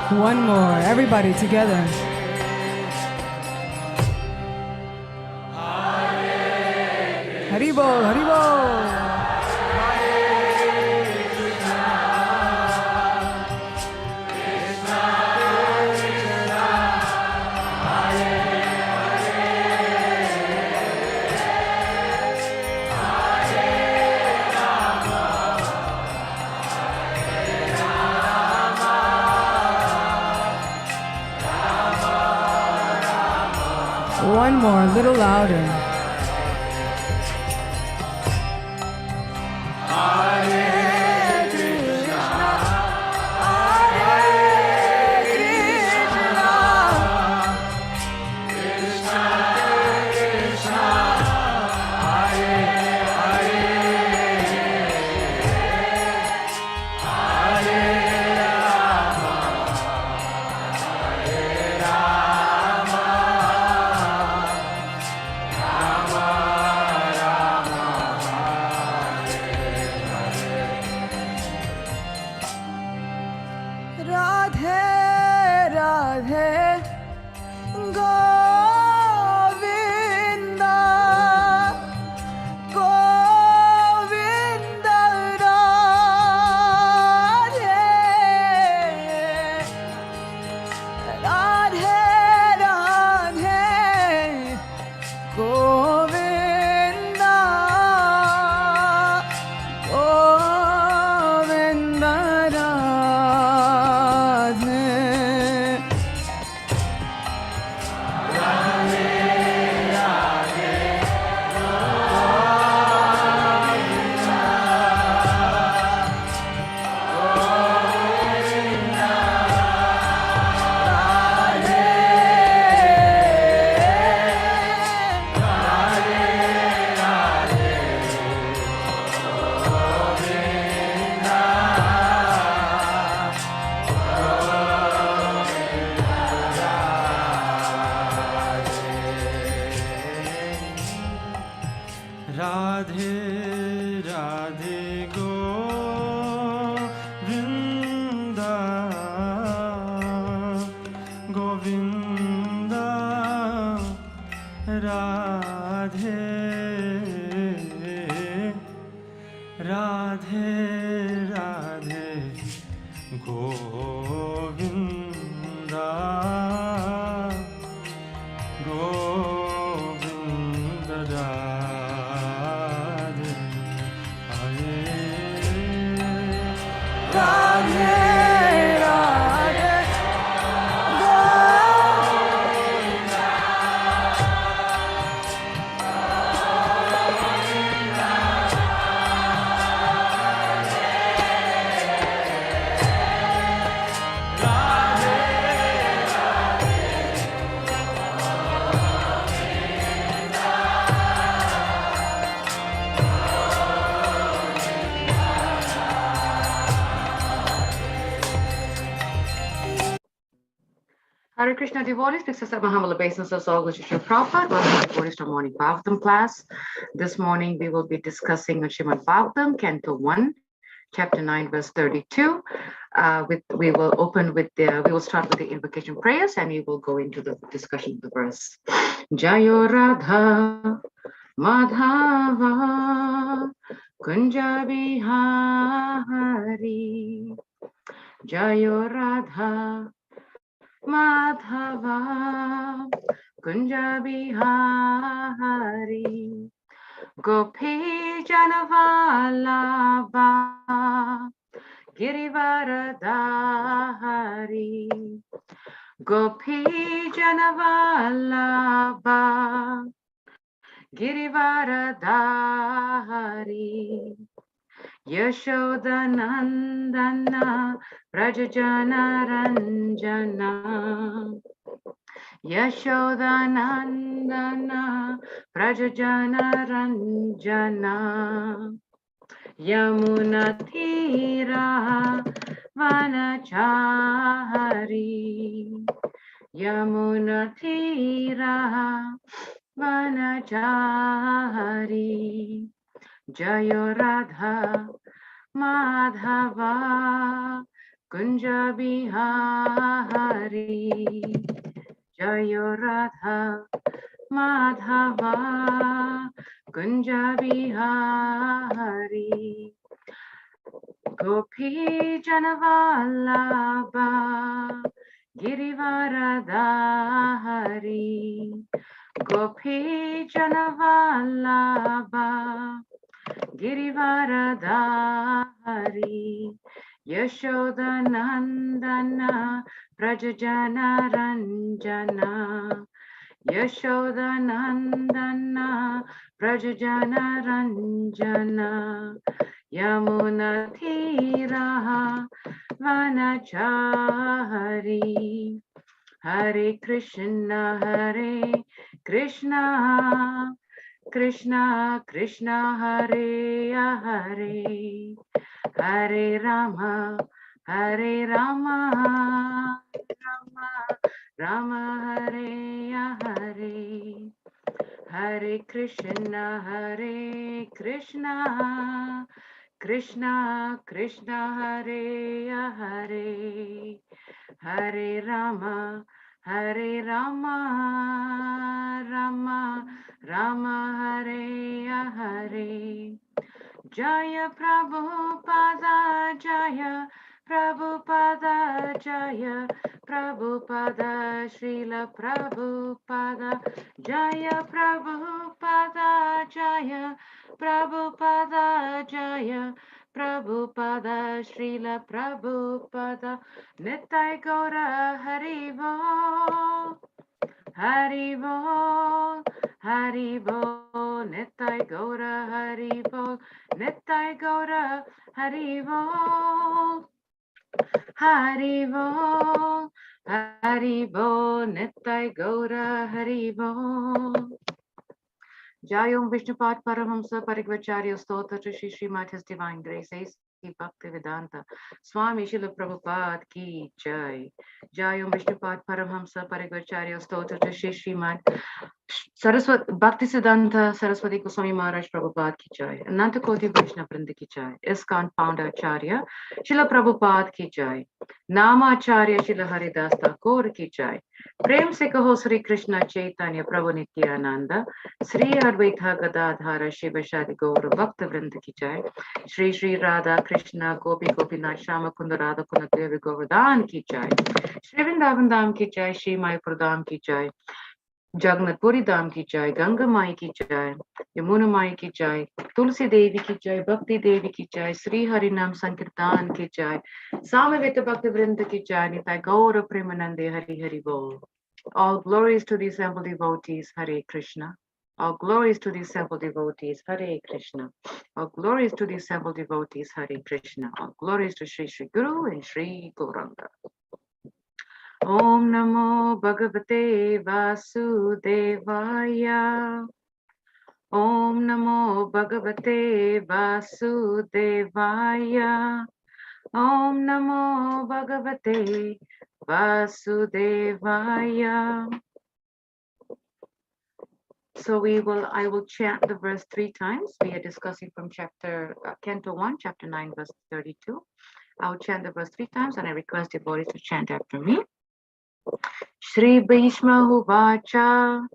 One more, everybody together. Haribol, Haribol. One more, a little louder. Hare Krishna devotees, this is my humble obeisance all Guru Prabhupada. Welcome devotees to morning Bhagavatam class. This morning we will be discussing Srimad Bhagavatam, Canto 1, Chapter 9, verse 32. We will start with the invocation prayers and we will go into the discussion of the verse. Jayo Radha Madhava Kunja Bihari Jayo Radha Madhava Kunja Bihari Gopi Janavalabha Girivaradhari Gopi Janavalabha Girivaradhari Yashodanandana Rajajana Ranjana Yashodanandana Rajajana Ranjana Yamunatira Vanachari Yamunatira Vanachari Jayo Radha Madhava Kunja Bihari, Jayo Radha Madhava, Kunja Bihari, Gopi Janavallabha, Girivaradhari, Gopi Janavallabha, Girivaradhari, Yashodanandana, Prajajana Ranjana, Yashodanandana, Prajajana Ranjana, Yamuna Tira, Vanachari, Hare Krishna, Krishna Krishna, Hare Hare, Hare Rama, Rama Rama, Hare Hare, Hare Krishna, Krishna Krishna, Hare Hare, Hare Rama, Rama Rama, Hare Hare. Jaya Prabhupada, Jaya Prabhupada, Jaya Prabhupada, Srila Prabhupada, Jaya Prabhupada, Jaya Prabhupada, Jaya Prabhupada, Srila Prabhupada, Nittai Gaura Haribo, Haribo, Haribo, Nittai Gaura Haribo, Nittai Gaura Haribo, Haribo, Haribo, Nittai Gaura Haribo. Jayom Vishnupad Paramhamsa Parigvacharya Stotra to Shri Srimad His Divine Grace A.C. Bhaktivedanta Swami Srila Prabhupada Ki Jai. Jayom Vishnupad Paramhamsa Parigvacharya Stotra to Shri Srimad Saraswati Bhaktisiddhanta Saraswati Goswami Maharaj Prabhupada Ki Jai. Ananta Koti Vaishnava Vrinda Ki Jai. ISKCON Founder Acharya Srila Prabhupada Ki Jai. Nama Acharya Srila Haridas Thakur Ki Jai. Prem se kaho Sri Krishna Chaitanya Prabhu Nityananda Sri Advaita Gadadhara Shiva Shadi Gaura Bhakta Vrinda Ki Jai. Shri Shri Radha Krishna Gopi Gopinath Shama Kunda Radha Kunda Devi Govardhan Ki Jai. Shri Vrindavan Dham Ki Jai. Shri Mayapur Dham Ki Jai. Jagannath Puri Dham Ki Jai. Ganga Mai Ki Jai. Yamuna Mai Ki Jai. Tulsi Devi Ki Jai. Bhakti Devi Ki Jai. Sri Harinam Sankirtan Ki Jai. Samaveta Bhakti Vrinda Ki Jai. Nitai Gaura Premanande Hari Hari Bol. All glories to the assembled devotees, Hare Krishna. All glories to the assembled devotees, Hare Krishna. All glories to the assembled devotees, Hare Krishna. All glories to Sri Sri Guru and Sri Gauranga. Om Namo Bhagavate Vasudevaya. Om Namo Bhagavate Vasudevaya. Om Namo Bhagavate Vasudevaya. So I will chant the verse 3 times. We are discussing from Canto 1, chapter 9, verse 32. I will chant the verse 3 times and I request devotees to chant after me. Shri Bhishma Uvacha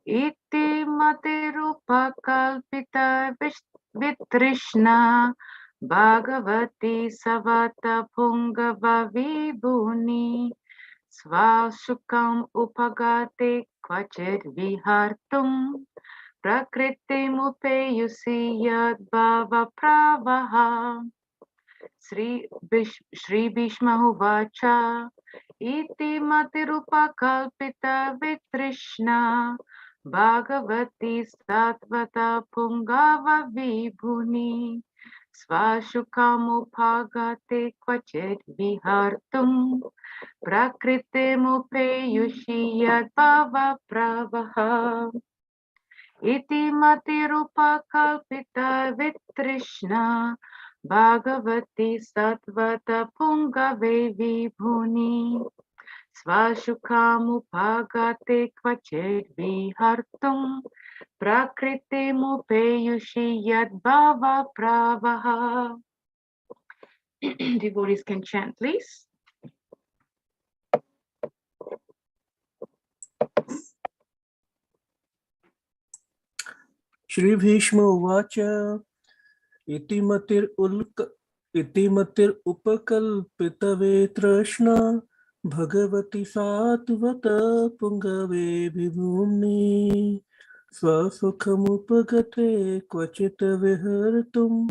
Iti Matirupa Kalpita Vitrishna Bhagavati Savata Pungava Vibhuni Svasukam Upagate Kvachit Vihartum Prakritim Upeyusi Yad Bhava Pravaha. Sri Bhishma Uvacha Iti Matirupa Kalpita Vitrishna Bhagavati Satvata Pungava Vibhuni Svashukamupagate Kvachit Vihartum Prakritimupeyushi Yad Bhava Pravaha. Iti Matirupa Kalpita Vitrishna Bhagavati Satvata Pungave Vibhuni Svashukamupagate Kvachit Vihartum Prakritimupeyushi Yad Bhava Pravaha. Devotees can chant, please. Shri Bhishma Uvacha Iti matir upakalpitave trashna Bhagavati satvata pungave vibhumni Swasukhamupagate kvachita vihartum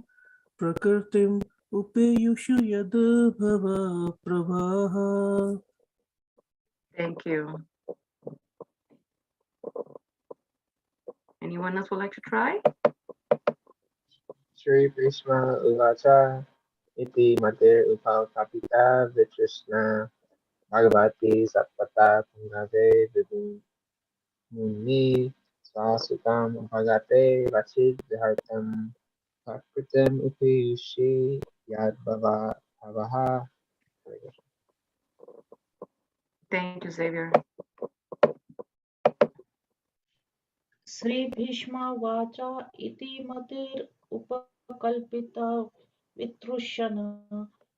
Prakritim upeyushu yad bhava pravaha. Thank you. Anyone else would like to try? Shri Krishna Uvacha Iti Matir Upalkapita Vitrishna Bhagavati Satvata Pungave Vibhumni Swasukam Bhagate Vachit Vihartam Prakritam Upayushi Yad Bhavaha. Thank you, Xavier. Sri Bhishma Vacha iti matir upakalpita vitrushana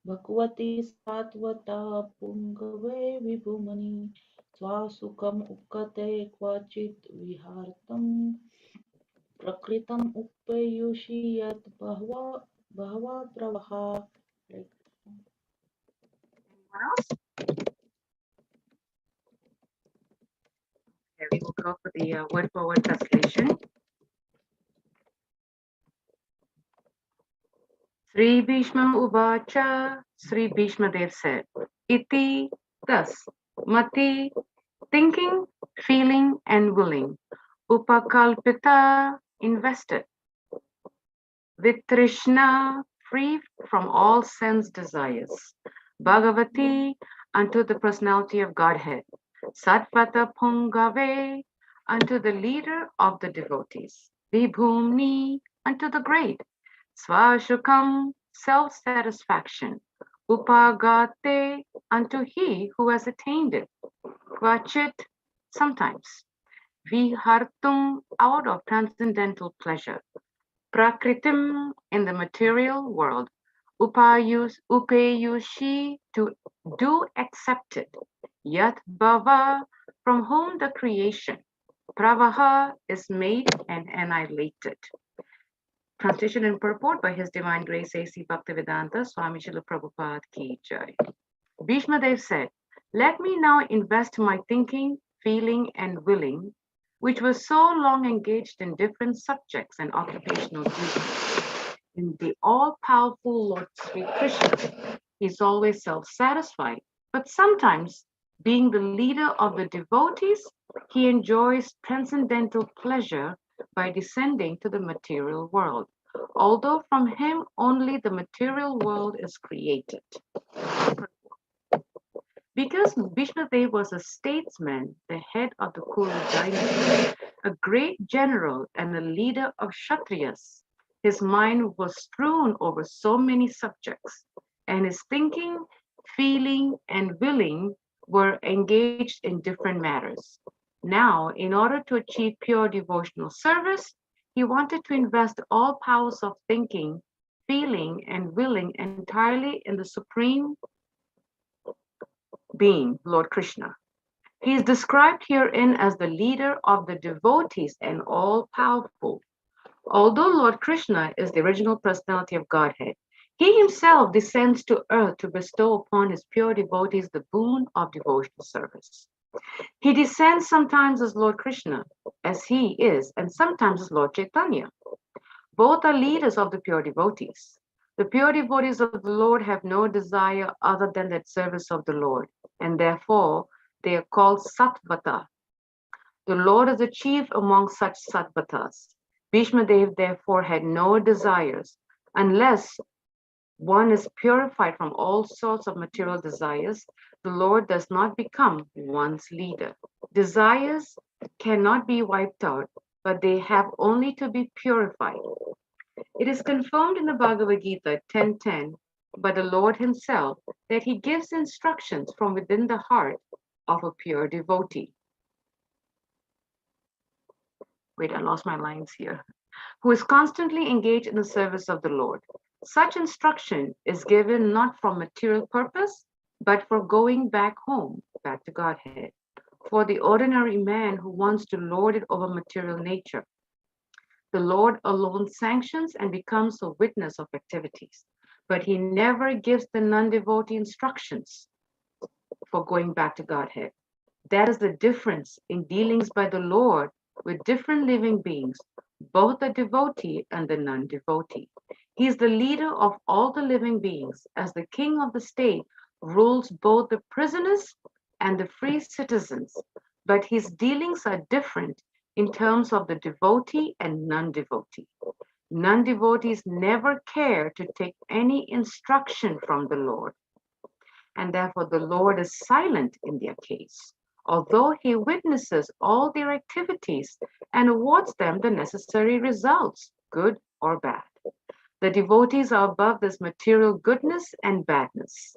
bhagavati satvata pungave vibhumani swasukam ukate kvachit vihartam prakritam upayushi yad bhava pravaha. Anyone else? Okay, we will go for the word-for-word translation. Sri Bhishma Uvacha, Sri Bhishma Dev said, Iti, thus, Mati, thinking, feeling, and willing, Upakalpita, invested, Vitrishna, free from all sense desires, Bhagavati, unto the personality of Godhead, Satvata Pungave, unto the leader of the devotees, Vibhumni, unto the great, Svashukam, self-satisfaction, Upagate, unto he who has attained it, Kvachit, sometimes, Vihartum, out of transcendental pleasure, Prakritim, in the material world, Upayushi, to do accept it, Yat Bhava, from whom the creation, Pravaha, is made and annihilated. Translation and purport by His Divine Grace A.C. Bhaktivedanta Swami Srila Prabhupada Ki Jai. Bhishma Dev said, let me now invest my thinking, feeling, and willing, which was so long engaged in different subjects and occupational duties, in the all-powerful Lord Sri Krishna. He is always self-satisfied, but sometimes, being the leader of the devotees, he enjoys transcendental pleasure by descending to the material world, although from him only the material world is created. Because Vishnudev was a statesman, the head of the Kuru dynasty, a great general and a leader of Kshatriyas, his mind was strewn over so many subjects, and his thinking, feeling, and willing were engaged in different matters. Now, in order to achieve pure devotional service, he wanted to invest all powers of thinking, feeling, and willing entirely in the Supreme Being, Lord Krishna. He is described herein as the leader of the devotees and all-powerful. Although Lord Krishna is the original personality of Godhead, he himself descends to earth to bestow upon his pure devotees the boon of devotional service. He descends sometimes as Lord Krishna, as he is, and sometimes as Lord Chaitanya. Both are leaders of the pure devotees. The pure devotees of the Lord have no desire other than that service of the Lord, and therefore they are called Sattvata. The Lord is the chief among such Sattvatas. Bhishma Dev therefore had no desires unless one is purified from all sorts of material desires. The Lord does not become one's leader. Desires cannot be wiped out, but they have only to be purified. It is confirmed in the Bhagavad Gita 10:10 by the Lord himself that he gives instructions from within the heart of a pure devotee. Wait, I lost my lines here. Who is constantly engaged in the service of the Lord. Such instruction is given not for material purpose, but for going back home, back to Godhead, for the ordinary man who wants to lord it over material nature. The Lord alone sanctions and becomes a witness of activities, but he never gives the non-devotee instructions for going back to Godhead. That is the difference in dealings by the Lord with different living beings, both the devotee and the non-devotee. He is the leader of all the living beings. As the king of the state, rules both the prisoners and the free citizens, but his dealings are different in terms of the devotee and non-devotee. Non-devotees never care to take any instruction from the Lord, and therefore the Lord is silent in their case, although he witnesses all their activities and awards them the necessary results, good or bad. The devotees are above this material goodness and badness.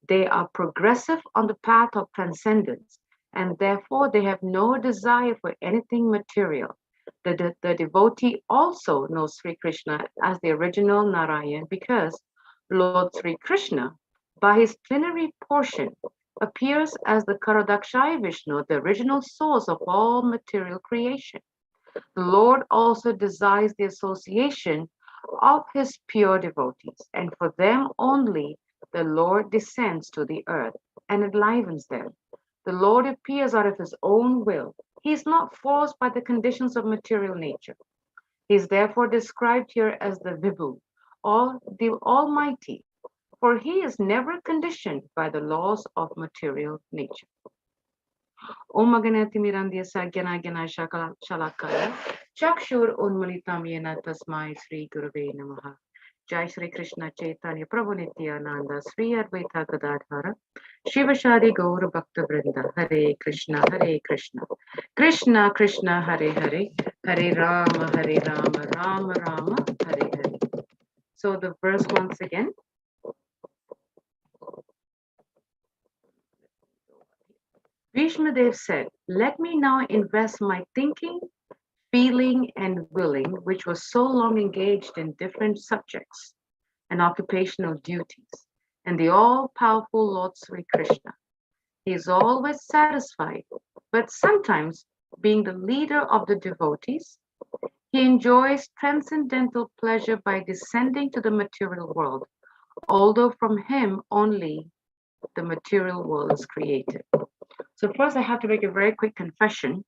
They are progressive on the path of transcendence, and therefore they have no desire for anything material. The devotee also knows Sri Krishna as the original Narayan because Lord Sri Krishna, by his plenary portion, appears as the Karadakshaya Vishnu, the original source of all material creation. The Lord also desires the association of his pure devotees, and for them only the Lord descends to the earth and enlivens them. The Lord appears out of his own will. He is not forced by the conditions of material nature. He is therefore described here as the Vibhu, or the Almighty, for he is never conditioned by the laws of material nature. Om Aganati Mirandia Sagyana Gana Shalakaya Chakshur Unmalitam Yena Tasmai Sri Gurave Namaha. Jai Sri Krishna Chaitanya Prabhu Nityananda Sri Advaita Gadadhara Shivashadi Gaur Bhakta Vrinda Hare Krishna Krishna Krishna Hare Hare Hare Rama Rama Rama Hare Hare. So the verse once again. Bhishmadev said, "Let me now invest my thinking, feeling, and willing, which was so long engaged in different subjects and occupational duties, and the all-powerful Lord Sri Krishna. He is always satisfied, but sometimes, being the leader of the devotees, he enjoys transcendental pleasure by descending to the material world, although from him only the material world is created." So first I have to make a very quick confession,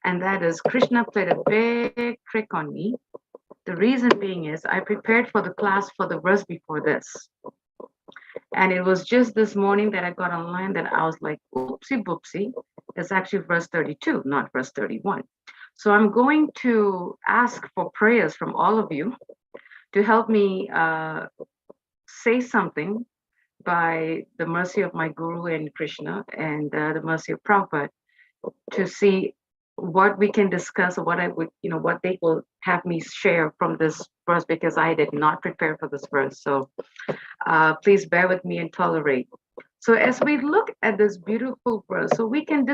and that is Krishna played a big trick on me. The reason being is I prepared for the class for the verse before this. And it was just this morning that I got online that I was like, oopsie boopsie. It's actually verse 32, not verse 31. So I'm going to ask for prayers from all of you to help me say something by the mercy of my Guru and Krishna and the mercy of Prabhupada to see what we can discuss or what I would, what they will have me share from this verse, because I did not prepare for this verse. So please bear with me and tolerate. So as we look at this beautiful verse, so we can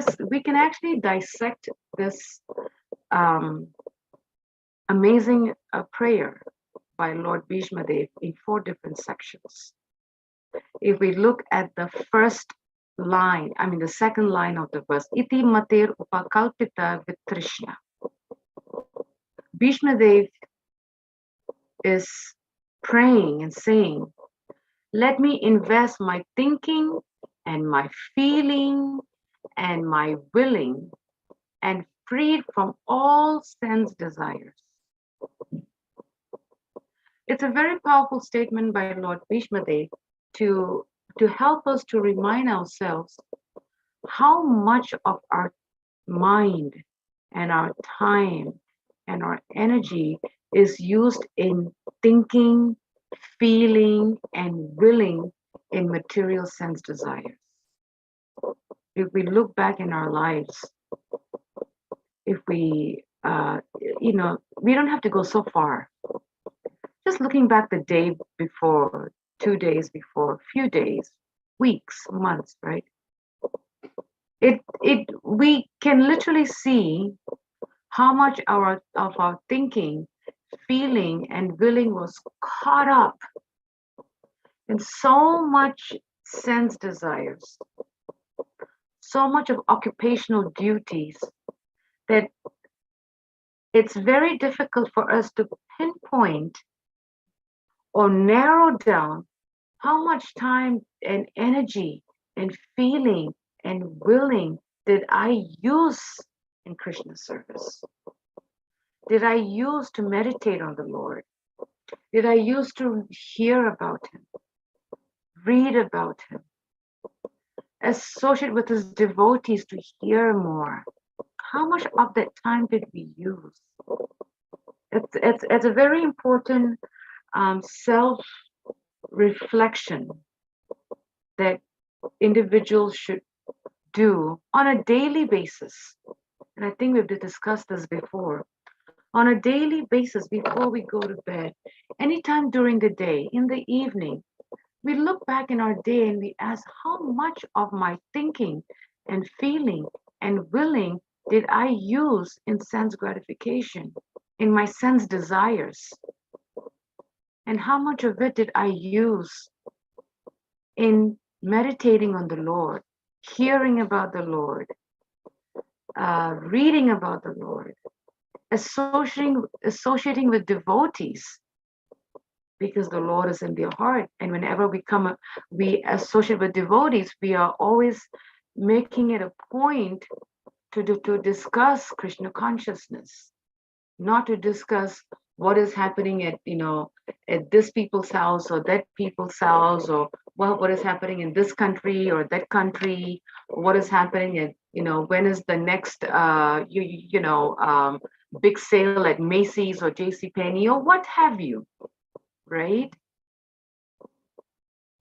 actually dissect this amazing prayer by Lord Bhishmadev in 4 different sections. If we look at the first line, the second line of the verse, iti mater upakalpita vitrishna. Bhishmadev is praying and saying, let me invest my thinking and my feeling and my willing and freed from all sense desires. It's a very powerful statement by Lord Bhishmadev to help us to remind ourselves how much of our mind and our time and our energy is used in thinking, feeling, and willing in material sense desires. If we look back in our lives, if we, we don't have to go so far. Just looking back the day before, 2 days before, few days, weeks, months, right? We can literally see how much of our thinking, feeling, and willing was caught up in so much sense desires, so much of occupational duties, that it's very difficult for us to pinpoint or narrow down how much time and energy and feeling and willing did I use in Krishna's service? Did I use to meditate on the Lord? Did I use to hear about him, read about him, associate with his devotees to hear more? How much of that time did we use? It's a very important self-reflection that individuals should do on a daily basis. And I think we've discussed this before. On a daily basis, before we go to bed, anytime during the day, in the evening, we look back in our day and we ask, how much of my thinking and feeling and willing did I use in sense gratification, in my sense desires? And how much of it did I use in meditating on the Lord, hearing about the Lord, reading about the Lord, associating with devotees, because the Lord is in their heart. And whenever we associate with devotees, we are always making it a point to discuss Krishna consciousness, not to discuss what is happening at this people's house or that people's house, or what is happening in this country or that country, or what is happening at when is the next big sale at Macy's or JCPenney or what have you, right?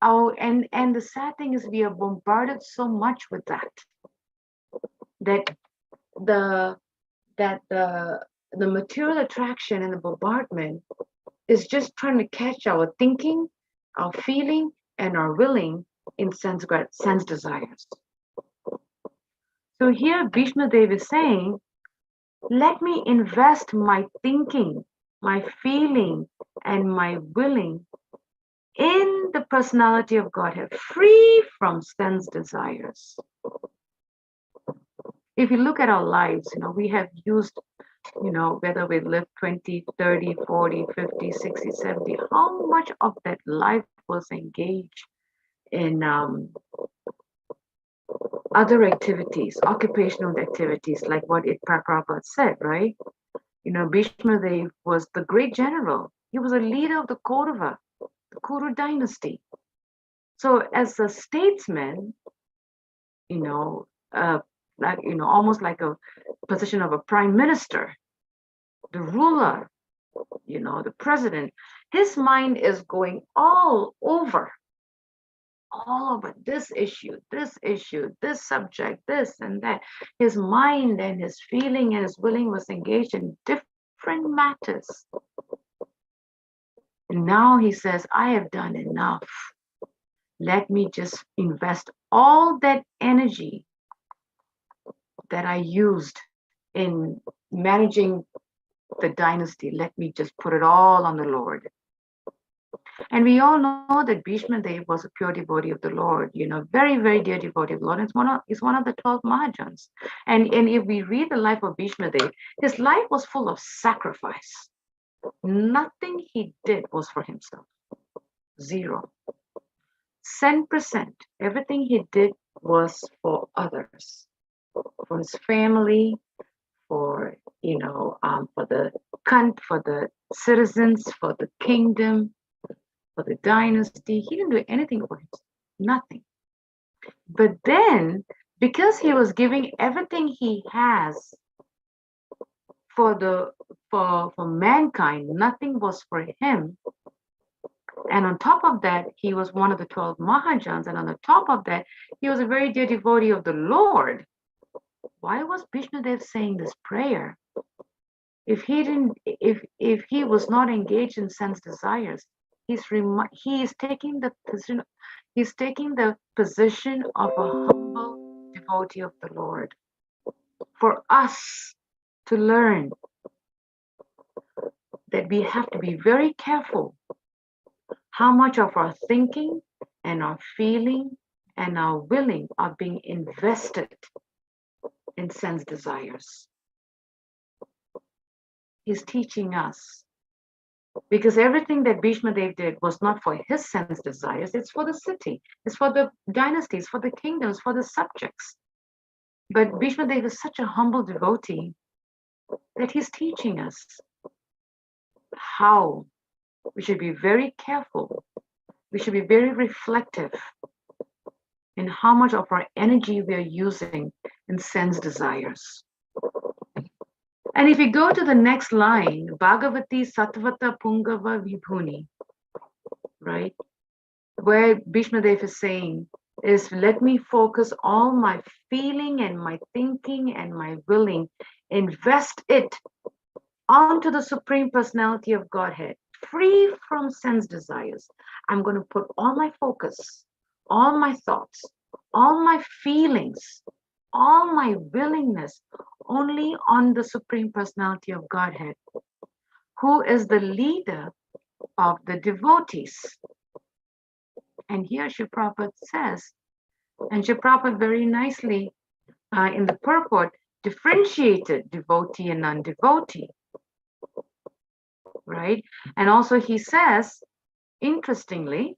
Oh, and the sad thing is we are bombarded so much with that the material attraction and the bombardment is just trying to catch our thinking, our feeling, and our willing in sense desires. So here Bhishma Dev is saying, let me invest my thinking, my feeling, and my willing in the personality of Godhead, free from sense desires. If you look at our lives, we have used, whether we live 20, 30, 40, 50, 60, 70, how much of that life was engaged in other activities, occupational activities, like what Prabhupada said, right? Bhishma Dev was the great general. He was a leader of the Kaurava, the Kuru dynasty. So as a statesman, almost like a position of a prime minister, the ruler, the president, his mind is going all over this issue, this subject, this and that. His mind and his feeling and his willing was engaged in different matters. And now he says, I have done enough. Let me just invest all that energy that I used in managing the dynasty. Let me just put it all on the Lord. And we all know that Bhishma Dev was a pure devotee of the Lord, very, very dear devotee of the Lord. He's one of the 12 Mahajans. And if we read the life of Bhishma Dev, his life was full of sacrifice. Nothing he did was for himself. 0. 10%. Everything he did was for others, for his family, for the citizens, for the kingdom, for the dynasty. He didn't do anything for himself, nothing. But then, because he was giving everything he has for mankind, nothing was for him. And on top of that, he was one of the 12 Mahajans. And on the top of that, he was a very dear devotee of the Lord. Why was Bhishma Dev saying this prayer? If he was not engaged in sense desires, he's taking the position of a humble devotee of the Lord. For us to learn that we have to be very careful how much of our thinking and our feeling and our willing are being invested in sense desires. He's teaching us, because everything that Bhishma Dev did was not for his sense desires, it's for the city, it's for the dynasties, for the kingdoms, for the subjects. But Bhishma Dev is such a humble devotee that he's teaching us how we should be very careful, we should be very reflective in how much of our energy we are using in sense desires. And if you go to the next line, Bhagavati Satvata Pungava Vibhuni, right? Where Bhishma Dev is saying is, let me focus all my feeling and my thinking and my willing, invest it onto the Supreme Personality of Godhead, free from sense desires. I'm going to put all my focus, all my thoughts, all my feelings, all my willingness only on the Supreme Personality of Godhead, who is the leader of the devotees. And here Srila Prabhupada says, and Srila Prabhupada very nicely in the purport differentiated devotee and non-devotee, right? And also he says, interestingly,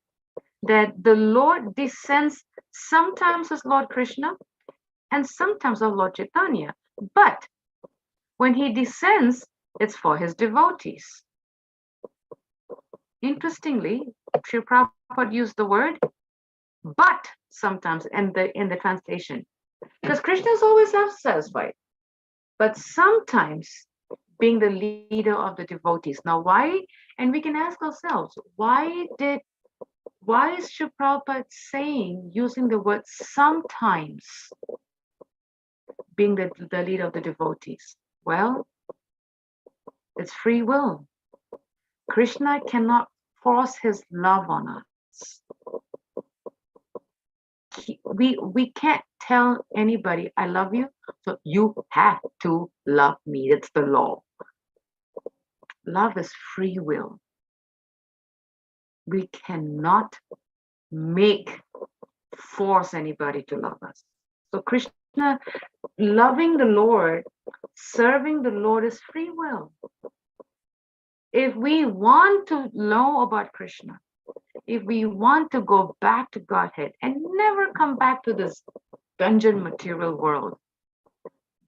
that the Lord descends sometimes as Lord Krishna and sometimes as Lord Chaitanya. But when he descends, it's for his devotees. Interestingly, Srila Prabhupada used the word but sometimes in the translation, because Krishna is always self-satisfied, but sometimes being the leader of the devotees. Now why? And we can ask ourselves, why is Srila Prabhupada saying, using the word sometimes, being the leader of the devotees? Well, it's free will. Krishna cannot force his love on us. We can't tell anybody, I love you, so you have to love me. It's the law. Love is free will. We cannot force anybody to love us. So Krishna, loving the Lord, serving the Lord is free will. If we want to know about Krishna, if we want to go back to Godhead and never come back to this dungeon material world,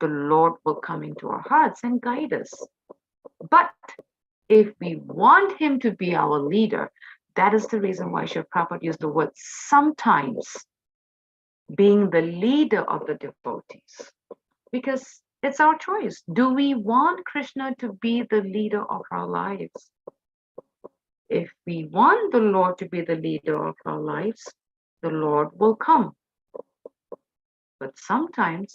the Lord will come into our hearts and guide us. But if we want him to be our leader, that is the reason why Srila Prabhupada used the word sometimes, being the leader of the devotees. Because it's our choice. Do we want Krishna to be the leader of our lives? If we want the Lord to be the leader of our lives, the Lord will come. But sometimes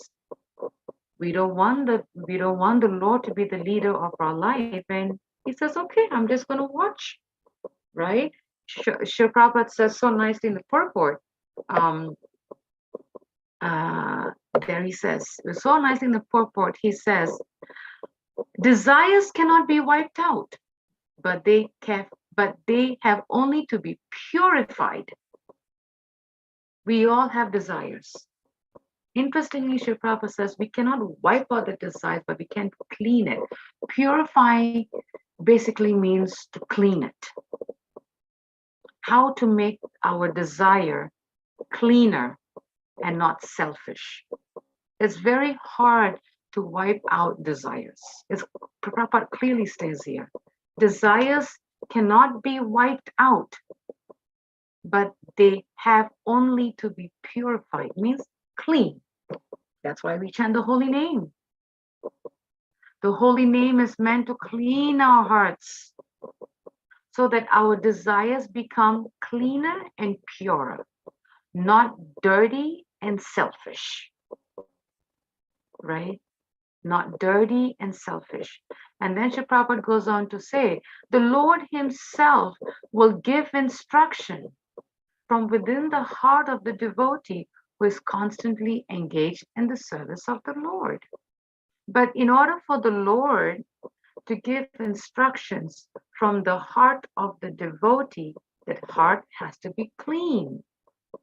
we don't want the Lord to be the leader of our life, and he says, okay, I'm just going to watch, right? Srila Prabhupada says so nicely in the purport, there he says, so nicely in the purport, he says, desires cannot be wiped out, but they have only to be purified. We all have desires. Interestingly, Srila Prabhupada says we cannot wipe out the desires, but we can clean it. Purify basically means to clean it. How to make our desire cleaner and not selfish. It's very hard to wipe out desires. Prabhupada clearly states here, desires cannot be wiped out, but they have only to be purified, means clean. That's why we chant the holy name. The holy name is meant to clean our hearts so that our desires become cleaner and purer, not dirty and selfish, right? Not dirty and selfish. And then Srila Prabhupada goes on to say, the Lord himself will give instruction from within the heart of the devotee who is constantly engaged in the service of the Lord. But in order for the Lord to give instructions from the heart of the devotee, that heart has to be clean.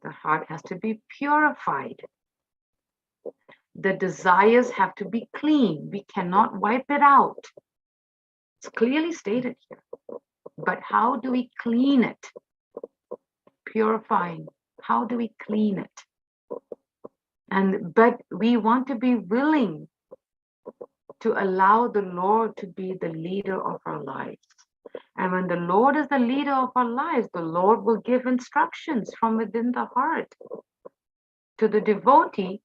The heart has to be purified. The desires have to be clean. We cannot wipe it out. It's clearly stated here. But how do we clean it? Purifying. How do we clean it? But we want to be willing to allow the Lord to be the leader of our lives. And when the Lord is the leader of our lives, the Lord will give instructions from within the heart to the devotee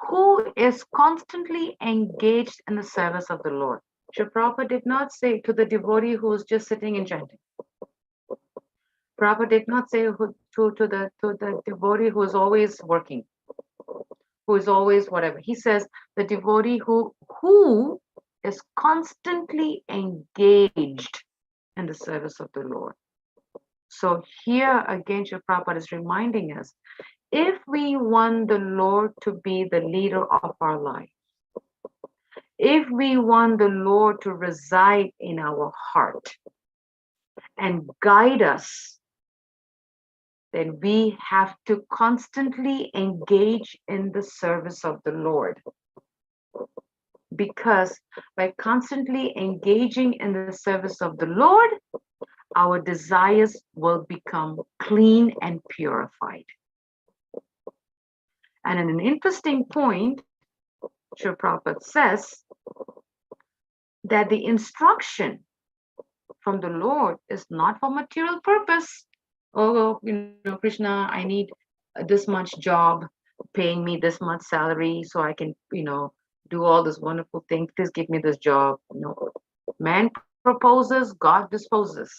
who is constantly engaged in the service of the Lord. Srila Prabhupada did not say to the devotee who is just sitting and chanting. Prabhupada did not say to the devotee who is always working, who is always whatever. He says the devotee who is constantly engaged in the service of the Lord. So here again, Srila Prabhupada is reminding us, if we want the Lord to be the leader of our life, if we want the Lord to reside in our heart and guide us, then we have to constantly engage in the service of the Lord. Because by constantly engaging in the service of the Lord, our desires will become clean and purified. And in an interesting point, Srila Prabhupada says that the instruction from the Lord is not for material purpose. Oh, Krishna, I need this much job, paying me this much salary so I can, do all this wonderful thing. Please give me this job. No, man proposes, God disposes.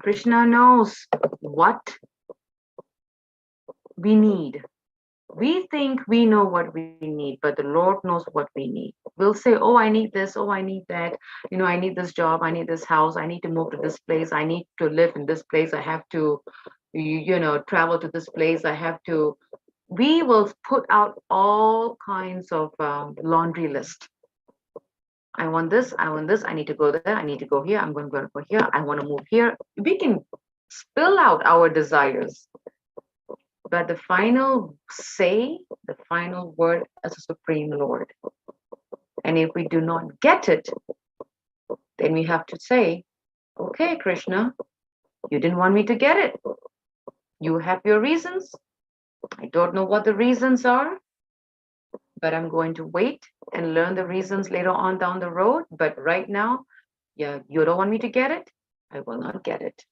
Krishna knows what we need. We think we know what we need, but the Lord knows what we need. We'll say, oh, I need this, oh, I need that, I need this job, I need this house, I need to move to this place, I need to live in this place, I have to, travel to this place, we will put out all kinds of laundry list. I want this, I need to go there, I need to go here, I'm going to go here, I want to move here. We can spill out our desires. But the final say, the final word is the Supreme Lord. And if we do not get it, then we have to say, okay, Krishna, you didn't want me to get it. You have your reasons. I don't know what the reasons are, but I'm going to wait and learn the reasons later on down the road. But right now, you don't want me to get it. I will not get it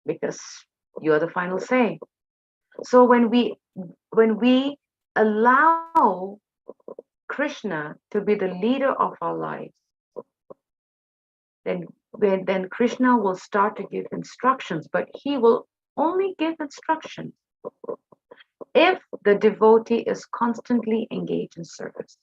because you're the final say. So when we allow Krishna to be the leader of our lives, then Krishna will start to give instructions, but he will only give instructions if the devotee is constantly engaged in service.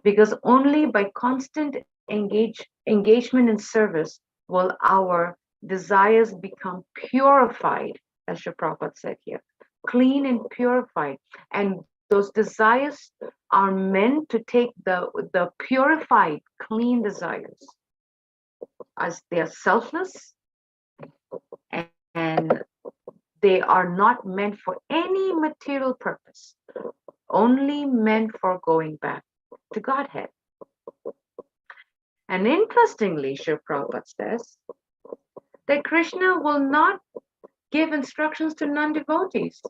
Because only by constant engagement in service will our desires become purified, as Srila Prabhupada said here, clean and purified. And those desires are meant to take the purified, clean desires, as they are selfless and they are not meant for any material purpose, only meant for going back to Godhead. And interestingly, Srila Prabhupada says that Krishna will not give instructions to non-devotees.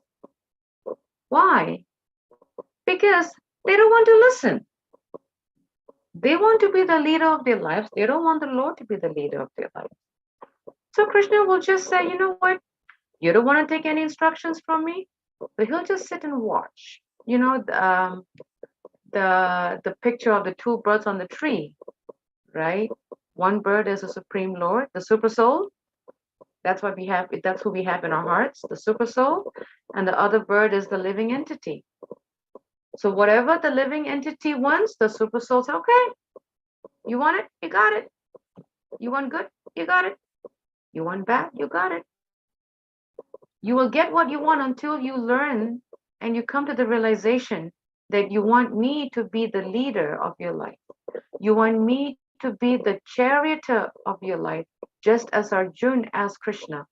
Why? Because they don't want to listen. They want to be the leader of their lives. They don't want the Lord to be the leader of their lives. So Krishna will just say, you know what? You don't want to take any instructions from me? But he'll just sit and watch. The picture of the two birds on the tree, right? One bird is the Supreme Lord, the Super Soul. That's what we have. That's who we have in our hearts, the Super Soul. And the other bird is the living entity. So whatever the living entity wants, the Super Soul says, okay, you want it? You got it. You want good? You got it. You want bad? You got it. You will get what you want until you learn and you come to the realization that you want me to be the leader of your life. You want me to be the charioteer of your life, just as Arjuna asked Krishna.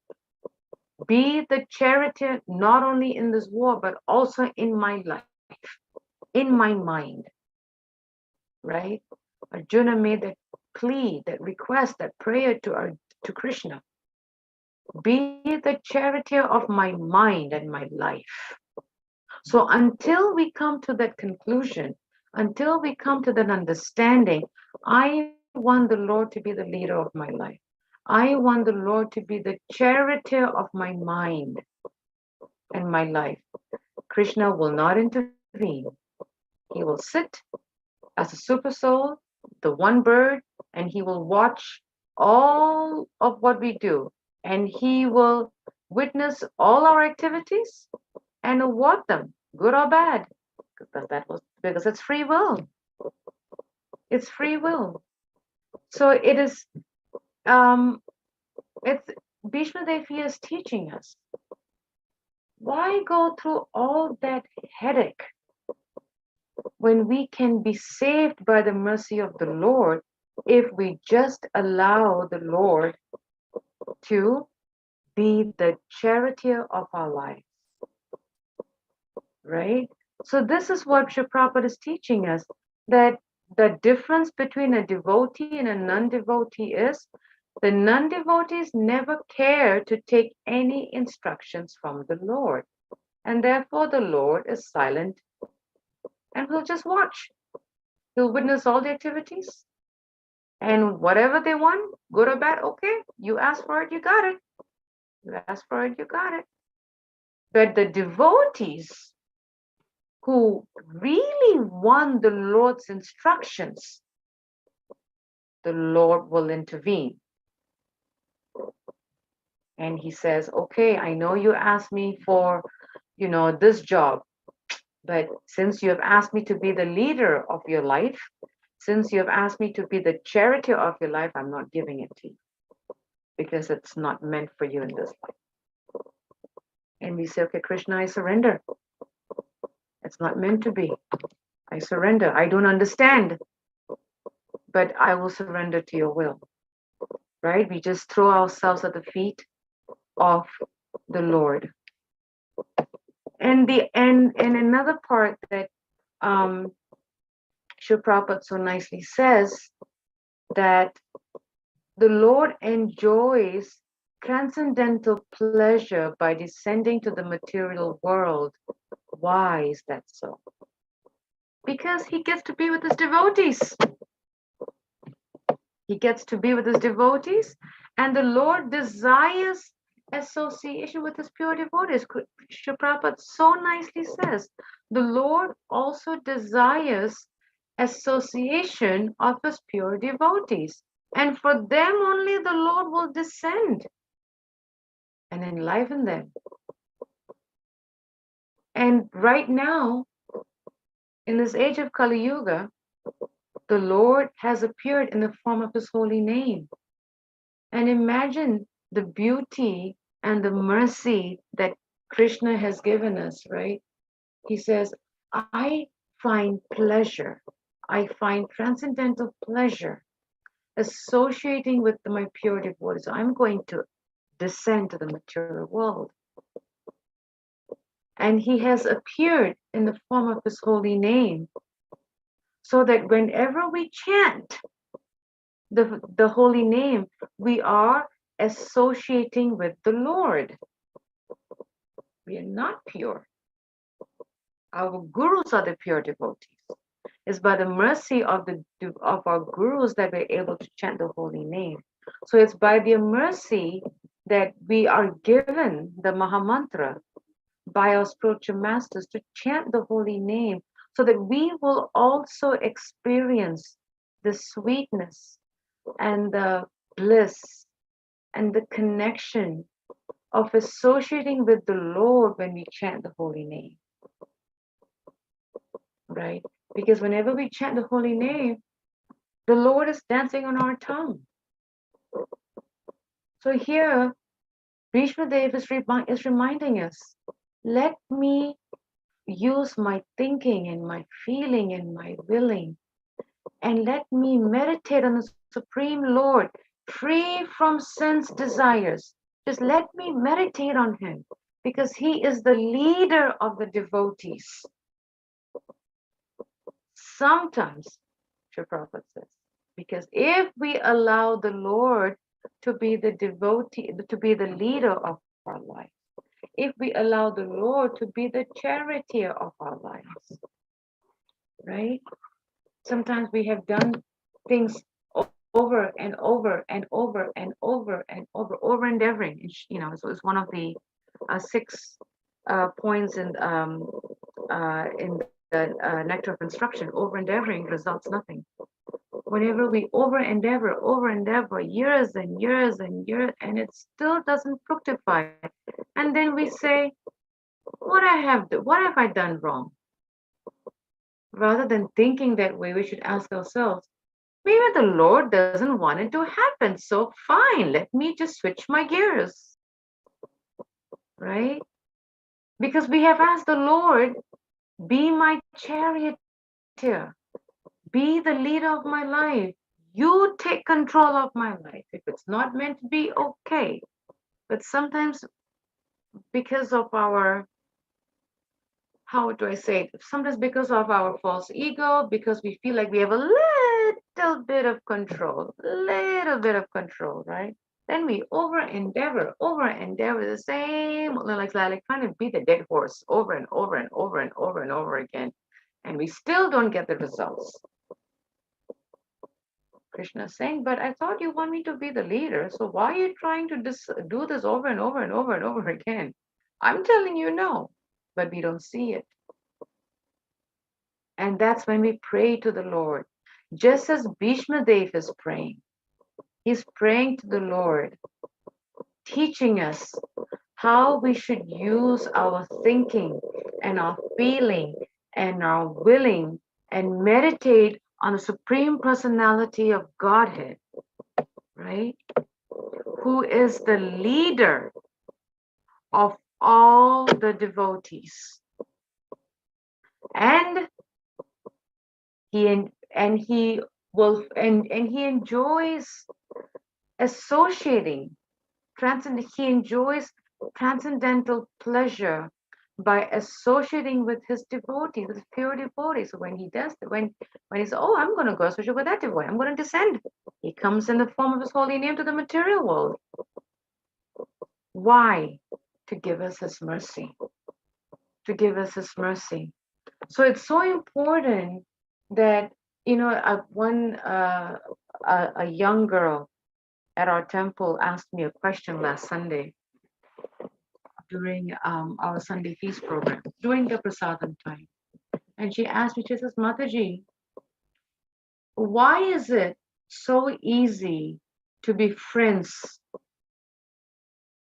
Be the charioteer not only in this war, but also in my life, in my mind, right? Arjuna made that plea, that request, that prayer to Krishna. Be the charioteer of my mind and my life. So until we come to that conclusion, until we come to that understanding, I want the Lord to be the leader of my life. I want the Lord to be the charioteer of my mind and my life. Krishna will not intervene. He will sit as a super soul, the one bird, and he will watch all of what we do. And he will witness all our activities and award them, good or bad, because it's free will. It's free will. So it is. It's Bhishma Devi is teaching us. Why go through all that headache when we can be saved by the mercy of the Lord if we just allow the Lord to be the charioteer of our lives, right? So this is what Srila Prabhupada is teaching us, that the difference between a devotee and a non-devotee is the non-devotees never care to take any instructions from the Lord, and therefore the Lord is silent and will just watch. He'll witness all the activities, and whatever they want, good or bad, okay, you asked for it, you got it. You asked for it, you got it. But the devotees who really want the Lord's instructions, the Lord will intervene. And he says, okay, I know you asked me for, this job, but since you have asked me to be the leader of your life, since you have asked me to be the charioteer of your life, I'm not giving it to you because it's not meant for you in this life. And we say, okay, Krishna, I surrender. It's not meant to be. I surrender. I don't understand, but I will surrender to your will. Right? We just throw ourselves at the feet of the Lord. And another part that Srila Prabhupada so nicely says, that the Lord enjoys transcendental pleasure by descending to the material world. Why is that so? Because he gets to be with his devotees. He gets to be with his devotees, and the Lord desires association with his pure devotees. Srila Prabhupada so nicely says, the Lord also desires association of his pure devotees. And for them only the Lord will descend and enliven them. And right now, in this age of Kali Yuga, the Lord has appeared in the form of his holy name. And imagine the beauty and the mercy that Krishna has given us, right? He says, I find pleasure. I find transcendental pleasure associating with my pure devotees. So I'm going to descend to the material world. And he has appeared in the form of his holy name, so that whenever we chant the holy name, we are associating with the Lord. We are not pure. Our gurus are the pure devotees. It's by the mercy of our gurus that we're able to chant the holy name. So it's by their mercy that we are given the Mahamantra by our spiritual masters to chant the holy name, so that we will also experience the sweetness and the bliss and the connection of associating with the Lord when we chant the holy name. Right? Because whenever we chant the holy name, the Lord is dancing on our tongue. So here, Bhishma Dev is reminding us, let me use my thinking and my feeling and my willing, and let me meditate on the Supreme Lord, free from sense desires. Just let me meditate on him, because he is the leader of the devotees. Sometimes, Sri Prabhupada says, because if we allow the Lord to be the devotee, to be the leader of our life, if we allow the Lord to be the charioteer of our lives, right? Sometimes we have done things over and over and over and over and over endeavoring. You know, so it's one of the 6 points in the nectar of instruction. Over endeavoring results nothing. Whenever we over endeavor years and years and years, and it still doesn't fructify, and then we say, what have I done wrong? Rather than thinking that way, we should ask ourselves, maybe the Lord doesn't want it to happen, so fine, let me just switch my gears, right? Because we have asked the Lord, be my charioteer, be the leader of my life. You take control of my life. If it's not meant to be, okay. But sometimes because of our, how do I say it? Sometimes because of our false ego, because we feel like we have a little bit of control, right? Then we over endeavor the same, like trying to beat a dead horse over and over and over and over and over again. And we still don't get the results. Krishna is saying, but I thought you want me to be the leader. So why are you trying to do this over and over and over and over again? I'm telling you no, but we don't see it. And that's when we pray to the Lord. Just as Bhishma Dev is praying. He's praying to the Lord, teaching us how we should use our thinking and our feeling and our willing and meditate on the Supreme Personality of Godhead, right? Who is the leader of all the devotees. And he enjoys associating, he enjoys transcendental pleasure by associating with his devotees, with pure devotees. So when he does, when he says, oh, I'm going to go associate with that devotee, I'm going to descend, he comes in the form of his holy name to the material world. Why? To give us his mercy. To give us his mercy. So it's so important that, you know, a young girl at our temple asked me a question last Sunday during our Sunday feast program, during the prasadam time. And she asked me, she says, Mataji, why is it so easy to be friends,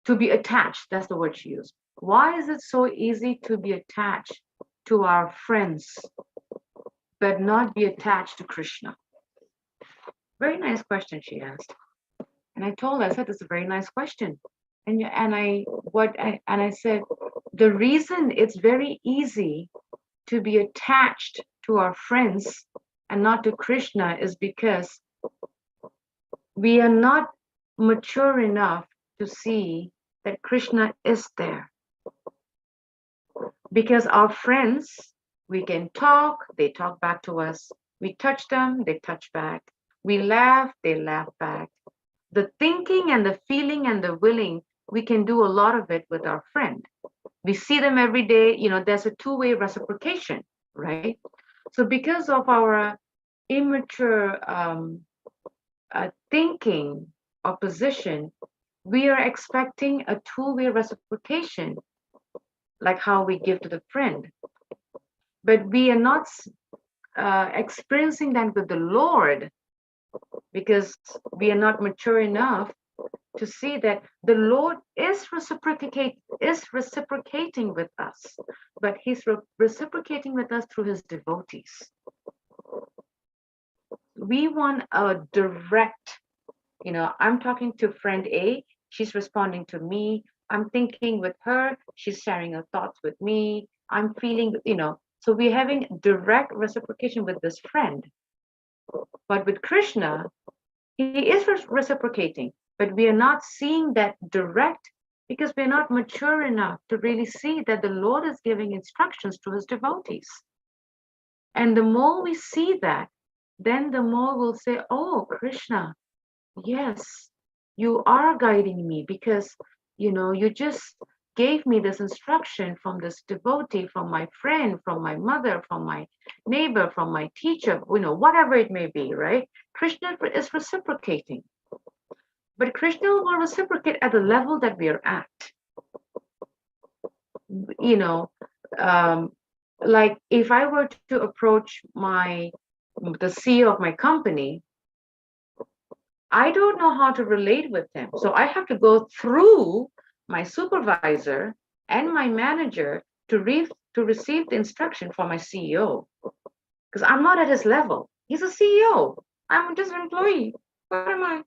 to be attached? That's the word she used. Why is it so easy to be attached to our friends, but not be attached to Krishna? Very nice question she asked. And I told her, I said, it's a very nice question. And I said, the reason it's very easy to be attached to our friends and not to Krishna is because we are not mature enough to see that Krishna is there. Because our friends, we can talk, they talk back to us. We touch them, they touch back. We laugh, they laugh back. The thinking and the feeling and the willing, we can do a lot of it with our friend. We see them every day, you know, there's a two-way reciprocation, right? So because of our immature thinking or position, we are expecting a two-way reciprocation, like how we give to the friend. But we are not experiencing that with the Lord, because we are not mature enough to see that the Lord is reciprocating with us, but he's reciprocating with us through his devotees. We want a direct, you know, I'm talking to friend A, she's responding to me, I'm thinking with her, she's sharing her thoughts with me, I'm feeling, so we're having direct reciprocation with this friend. But with Krishna, he is reciprocating, but we are not seeing that direct because we're not mature enough to really see that the Lord is giving instructions to his devotees. And the more we see that, then the more we'll say, oh, Krishna, yes, you are guiding me because, you just gave me this instruction from this devotee, from my friend, from my mother, from my neighbor, from my teacher, whatever it may be, right? Krishna is reciprocating. But Krishna will reciprocate at the level that we are at. Like if I were to approach the CEO of my company, I don't know how to relate with him. So I have to go through my supervisor and my manager to receive the instruction from my CEO. Because I'm not at his level. He's a CEO. I'm just an employee. What am I?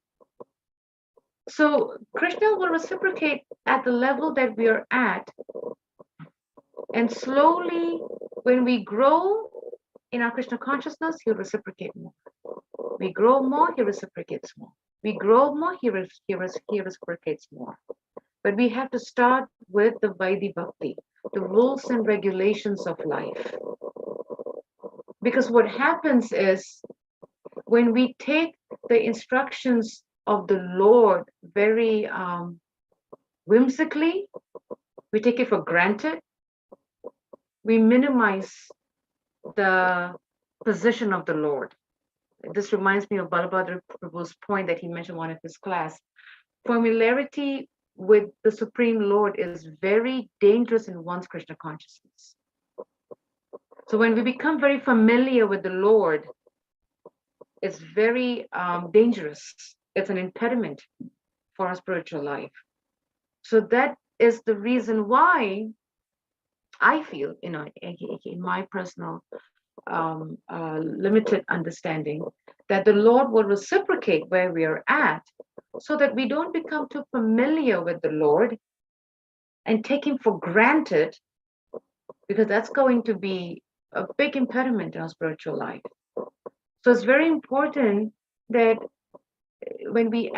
So Krishna will reciprocate at the level that we are at. And slowly, when we grow in our Krishna consciousness, he'll reciprocate more. We grow more, he reciprocates more. We grow more, he reciprocates more. But we have to start with the Vaidhi Bhakti, the rules and regulations of life. Because what happens is, when we take the instructions of the Lord very whimsically, we take it for granted, we minimize the position of the Lord. This reminds me of Balabhadra Prabhu's point that he mentioned in one of his class. Familiarity with the Supreme Lord is very dangerous in one's Krishna consciousness. So when we become very familiar with the Lord, it's very dangerous. It's an impediment for our spiritual life. So that is the reason why I feel, in my personal limited understanding, that the Lord will reciprocate where we are at, so that we don't become too familiar with the Lord and take him for granted, because that's going to be a big impediment in our spiritual life. So it's very important that when we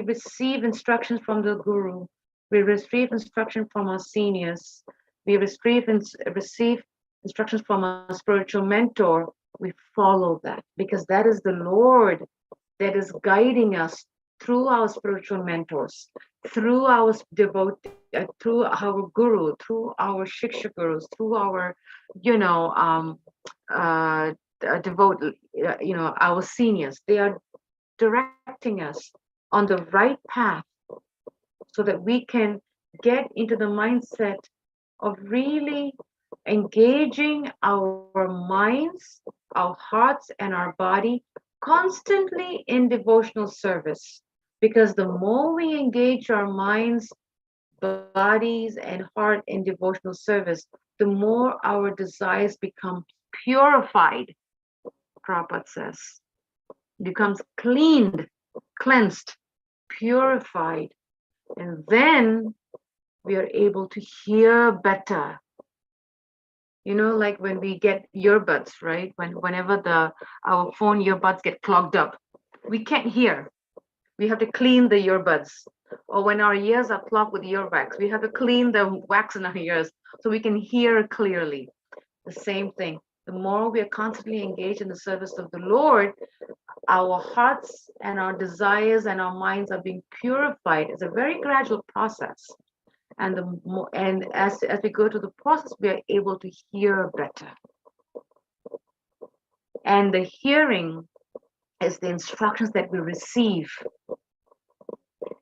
receive instructions from the Guru, we receive instruction from our seniors, we receive instructions from our spiritual mentor, we follow that, because that is the Lord that is guiding us through our spiritual mentors, through our devotee, through our Guru, through our Shiksha Gurus, through our, our seniors. They are directing us on the right path so that we can get into the mindset of really engaging our minds, our hearts, and our body constantly in devotional service. Because the more we engage our minds, bodies, and heart in devotional service, the more our desires become purified, Prabhupada says. Becomes cleansed, purified, and then we are able to hear better. Like when we get earbuds, right? Whenever our phone earbuds get clogged up, we can't hear. We have to clean the earbuds. Or when our ears are clogged with earwax, we have to clean the wax in our ears so we can hear clearly. The same thing. The more we are constantly engaged in the service of the Lord, our hearts and our desires and our minds are being purified. It's a very gradual process. And as we go through the process, we are able to hear better. And the hearing is the instructions that we receive.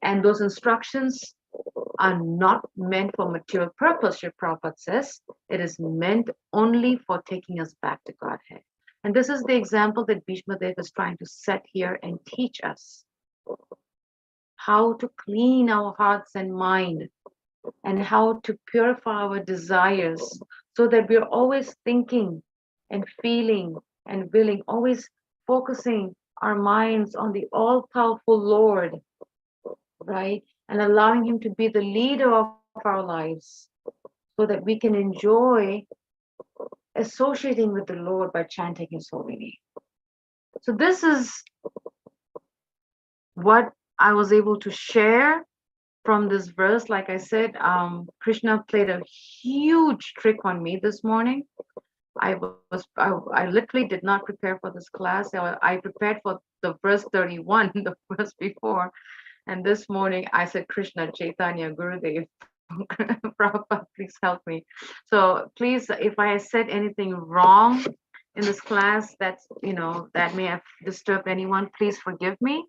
And those instructions are not meant for material purpose, Sri Prabhupada says. It is meant only for taking us back to Godhead. And this is the example that Bhishma Dev is trying to set here and teach us. How to clean our hearts and mind, and how to purify our desires, so that we're always thinking and feeling and willing, always focusing our minds on the all-powerful Lord, right? And allowing him to be the leader of our lives, so that we can enjoy associating with the Lord by chanting His holy name. So this is what I was able to share from this verse. Like I said, Krishna played a huge trick on me this morning. I literally did not prepare for this class. I prepared for the verse 31, the verse before. And this morning I said, Krishna, Chaitanya, Gurudev, Prabhupada, please help me. So please, if I said anything wrong in this class, that's, that may have disturbed anyone, please forgive me.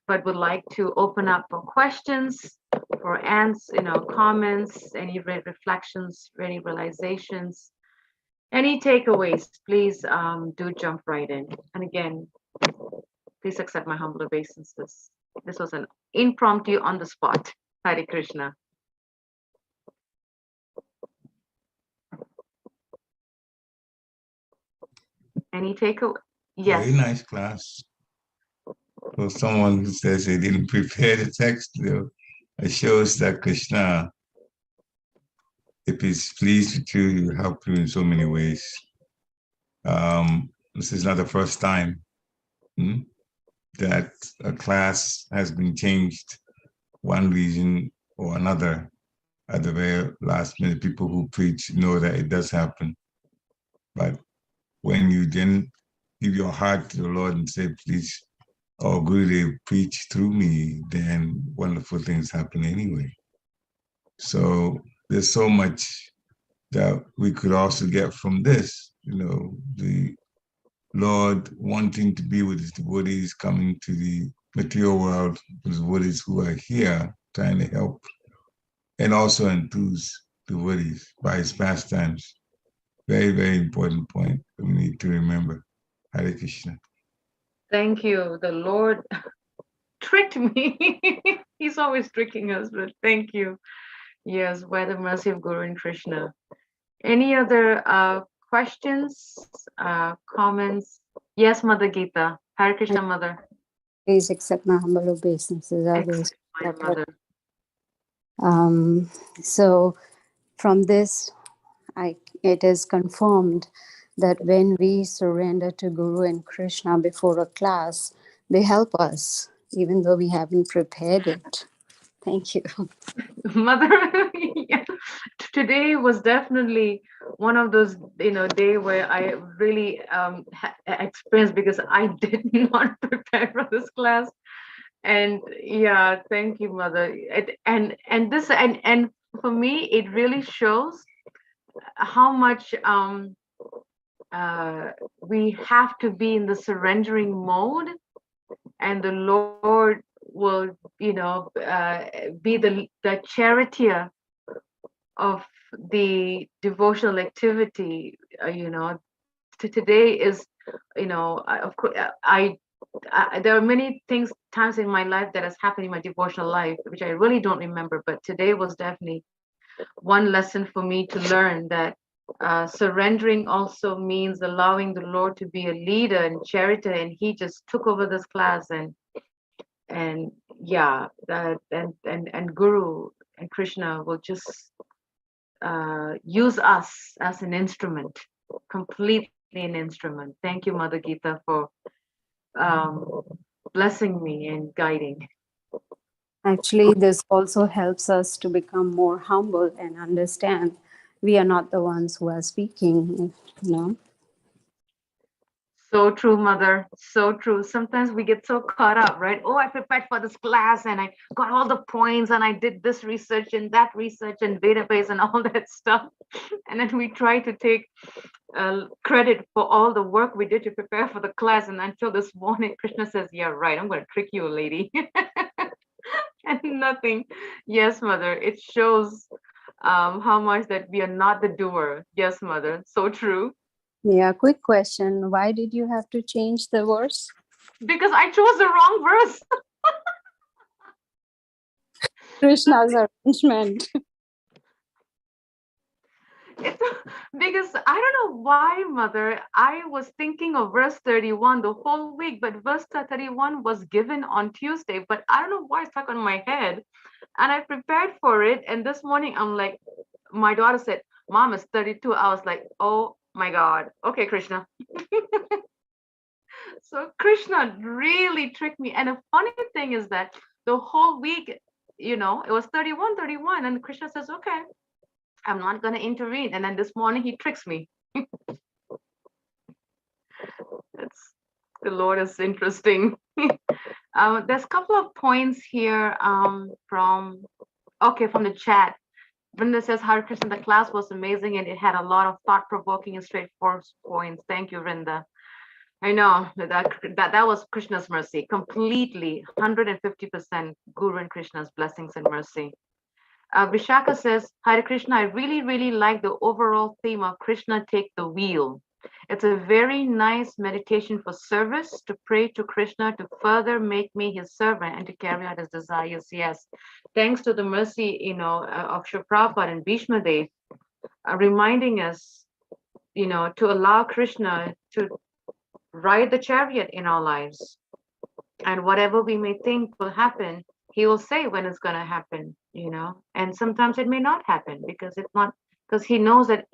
But would like to open up for questions, for comments, any reflections, any realizations, any takeaways. Please do jump right in. And again, please accept my humble obeisances. This was an impromptu on the spot. Hare Krishna. Any takeaway? Yes. Very nice class. For someone who says they didn't prepare the text, it shows that Krishna, if he's pleased with you, he will help you in so many ways. This is not the first time that a class has been changed one reason or another. At the very last minute, people who preach know that it does happen. But when you then give your heart to the Lord and say, please, oh, Gurudev, preach through me, then wonderful things happen anyway. So there's so much that we could also get from this, the Lord wanting to be with his devotees, coming to the material world with devotees who are here, trying to help, and also enthuse devotees by his pastimes. Very, very important point that we need to remember. Hare Krishna. Thank you. The Lord tricked me. He's always tricking us, but thank you. Yes, by the mercy of Guru and Krishna. Any other questions, comments? Yes, Mother Geeta. Hare Krishna, Mother. Please accept my humble obeisances. Accept my Mother. So from this, it is confirmed that when we surrender to Guru and Krishna before a class, they help us, even though we haven't prepared it. Thank you. Mother, yeah. Today was definitely one of those, day where I really experienced, because I did not prepare for this class. And yeah, thank you, Mother. And for me, it really shows how much we have to be in the surrendering mode, and the Lord will, be the charioteer of the devotional activity. Today is, of course, there are many times in my life that has happened in my devotional life, which I really don't remember, but today was definitely one lesson for me to learn, that surrendering also means allowing the Lord to be a leader and charioteer, and he just took over this class, and Guru and Krishna will just use us as an instrument, completely an instrument. Thank you, Mother Geeta, for blessing me and guiding. Actually, this also helps us to become more humble and understand we are not the ones who are speaking, So true, Mother. So true. Sometimes we get so caught up, right? Oh, I prepared for this class and I got all the points and I did this research and that research and database and all that stuff. And then we try to take credit for all the work we did to prepare for the class. And until this morning, Krishna says, yeah, right, I'm going to trick you, lady. And nothing. Yes, Mother. It shows how much that we are not the doer. Yes, Mother. So true. Yeah, quick question. Why did you have to change the verse? Because I chose the wrong verse. Krishna's arrangement. Because I don't know why, Mother, I was thinking of verse 31 the whole week, but verse 31 was given on Tuesday, but I don't know why it's stuck on my head. And I prepared for it. And this morning I'm like, my daughter said, Mom, it's 32. I was like, oh my God. Okay, Krishna. So Krishna really tricked me. And the funny thing is that the whole week, it was 31. And Krishna says, okay, I'm not going to intervene. And then this morning he tricks me. The Lord is interesting. There's a couple of points here from the chat. Vrinda says, Hare Krishna, the class was amazing and it had a lot of thought-provoking and straightforward points. Thank you, Vrinda. I know that was Krishna's mercy, completely 150% Guru and Krishna's blessings and mercy. Vishaka says, Hare Krishna, I really, really like the overall theme of Krishna take the wheel. It's a very nice meditation for service, to pray to Krishna to further make me his servant and to carry out his desires. Yes, thanks to the mercy, of Srila Prabhupada and Bhishma Dev, reminding us, to allow Krishna to ride the chariot in our lives. And whatever we may think will happen, he will say when it's going to happen, and sometimes it may not happen because he knows that,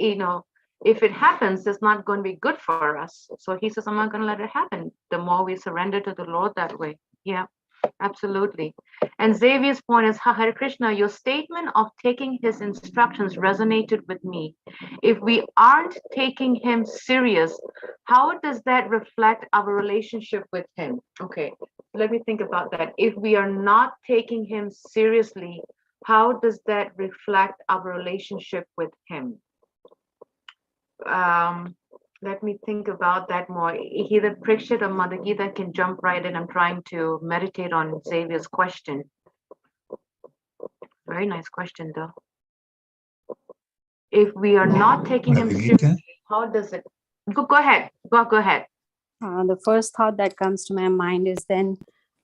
if it happens, it's not going to be good for us. So he says, I'm not going to let it happen. The more we surrender to the Lord that way. Yeah, absolutely. And Xavier's point is, Hare Krishna, your statement of taking his instructions resonated with me. If we aren't taking him serious, how does that reflect our relationship with him? Okay, let me think about that. If we are not taking him seriously, how does that reflect our relationship with him? Let me think about that more. Either Prikshit or Mother Gita can jump right in. I'm trying to meditate on Xavier's question. Very nice question, though. If we are not taking him seriously, how does it? Go ahead. Go ahead. The first thought that comes to my mind is then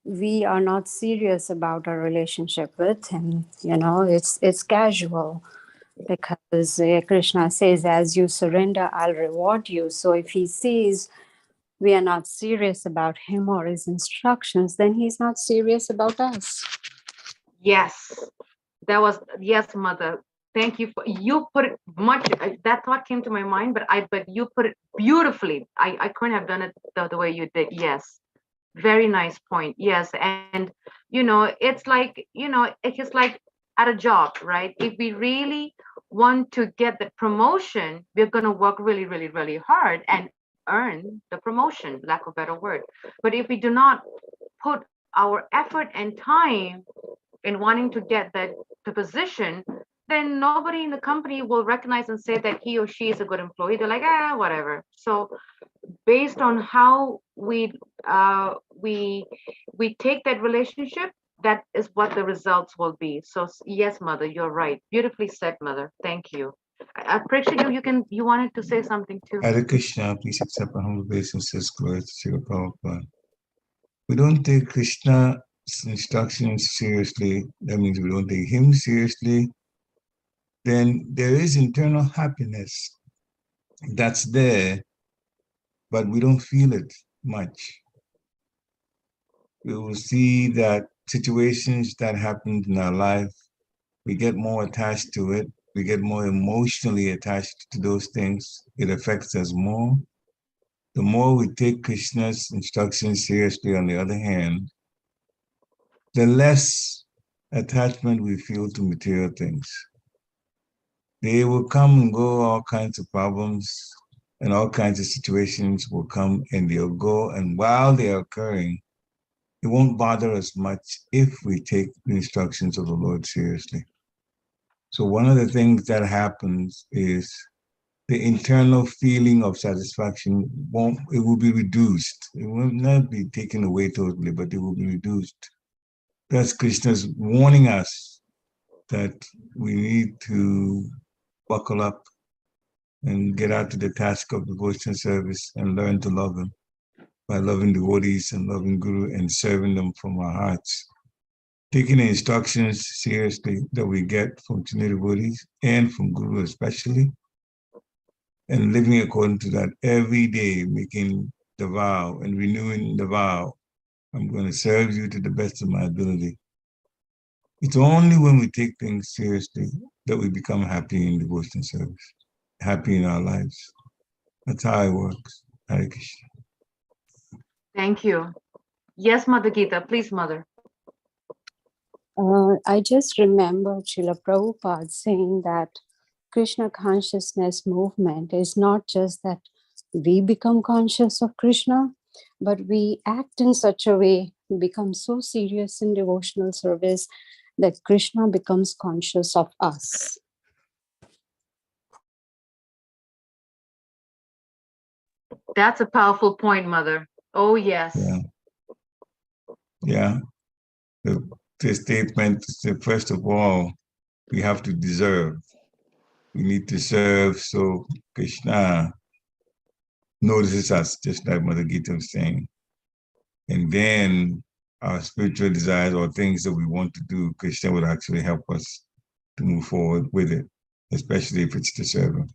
we are not serious about our relationship with him. It's casual. Because Krishna says, as you surrender, I'll reward you. So if he sees we are not serious about him or his instructions, then he's not serious about us. Yes, yes, Mother. Thank you. You put it that thought came to my mind, but you put it beautifully. I couldn't have done it the way you did. Yes. Very nice point. Yes. And, it's like, it's like at a job, right? If we really want to get the promotion, we're going to work really, really, really hard and earn the promotion, lack of a better word. But if we do not put our effort and time in wanting to get the position, then nobody in the company will recognize and say that he or she is a good employee. They're like, whatever. So based on how we take that relationship, that is what the results will be. So yes, Mother, you're right. Beautifully said, Mother. Thank you. Prikshit, you wanted to say something too. Hare Krishna, please accept our humble obeisances. Glory to Srila Prabhupada. We don't take Krishna's instructions seriously. That means we don't take him seriously. Then there is internal happiness that's there, but we don't feel it much. We will see that situations that happened in our life, we get more attached to it. We get more emotionally attached to those things. It affects us more. The more we take Krishna's instructions seriously, on the other hand, the less attachment we feel to material things. They will come and go, all kinds of problems and all kinds of situations will come and they'll go. And while they are occurring, it won't bother us much if we take the instructions of the Lord seriously. So one of the things that happens is the internal feeling of satisfaction will be reduced. It will not be taken away totally, but it will be reduced. That's Krishna's warning us that we need to buckle up and get out to the task of devotion service and learn to love him by loving devotees and loving Guru and serving them from our hearts. Taking the instructions seriously that we get from Chini devotees and from Guru especially, and living according to that every day, making the vow and renewing the vow. I'm going to serve you to the best of my ability. It's only when we take things seriously that we become happy in devotional service, happy in our lives. That's how it works. Hare Krishna. Thank you. Yes, Mother Gita, please, Mother. I just remember Srila Prabhupada saying that Krishna consciousness movement is not just that we become conscious of Krishna, but we act in such a way, become so serious in devotional service that Krishna becomes conscious of us. That's a powerful point, Mother. Oh, yes. Yeah. The statement, first of all, we have to deserve. We need to serve so Krishna notices us, just like Mother Gita was saying. And then our spiritual desires or things that we want to do, Krishna would actually help us to move forward with it, especially if it's to serve him.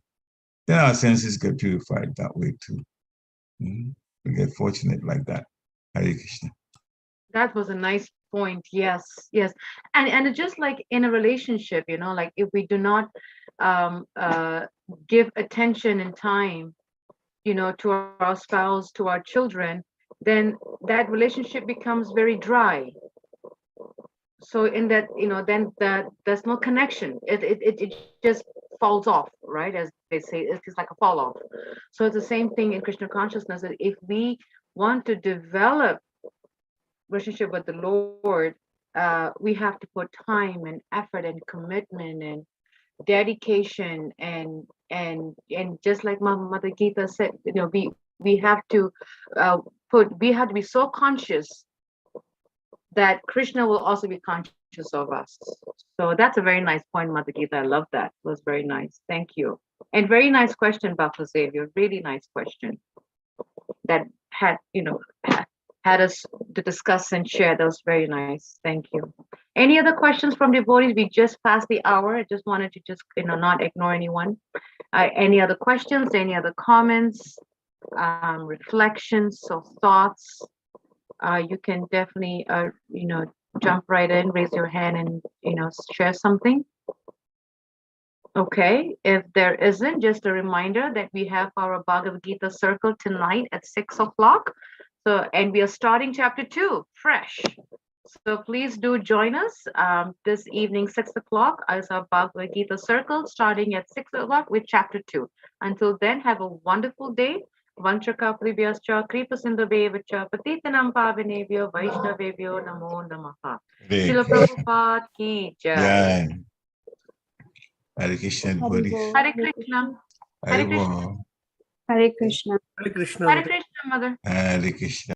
Then our senses get purified that way too. We get fortunate like that. Hare Krishna. That was a nice point. Yes, yes. And it's just like in a relationship, you know, like if we do not give attention and time, you know, to our spouse, to our children, then that relationship becomes very dry. So in that, you know, then there's no connection. It just falls off, right? As they say, it's like a fall off. So it's the same thing in Krishna consciousness, that if we want to develop relationship with the Lord, we have to put time and effort and commitment and dedication and just like Mother Gita said, you know, we have to be so conscious that Krishna will also be conscious of us. So that's a very nice point, Mother Gita. I love that. It was very nice. Thank you. And very nice question, Bhakti Xavier. Really nice question that had, you know, had us to discuss and share. That was very nice. Thank you. Any other questions from devotees? We just passed the hour. I just wanted to just, you know, not ignore anyone. Any other questions? Any other comments, reflections or thoughts? You can definitely, you know, jump right in, raise your hand and, you know, share something. Okay, if there isn't, just a reminder that we have our Bhagavad Gita circle tonight at 6 o'clock. So, and we are starting chapter 2, fresh. So please do join us this evening, 6 o'clock, as our Bhagavad Gita circle, starting at 6 o'clock with chapter 2. Until then, have a wonderful day. Vanchakapribhyascha kripasindhavevacha patitanam pavanebhyo vaishnavebhyo namo namaha. Srila Prabhupada ki jai. Hare Krishna, Bodhi. Hare Krishna. Hare Krishna. Hare Krishna. Hare Krishna. Hare Krishna, Mother. Hare Krishna.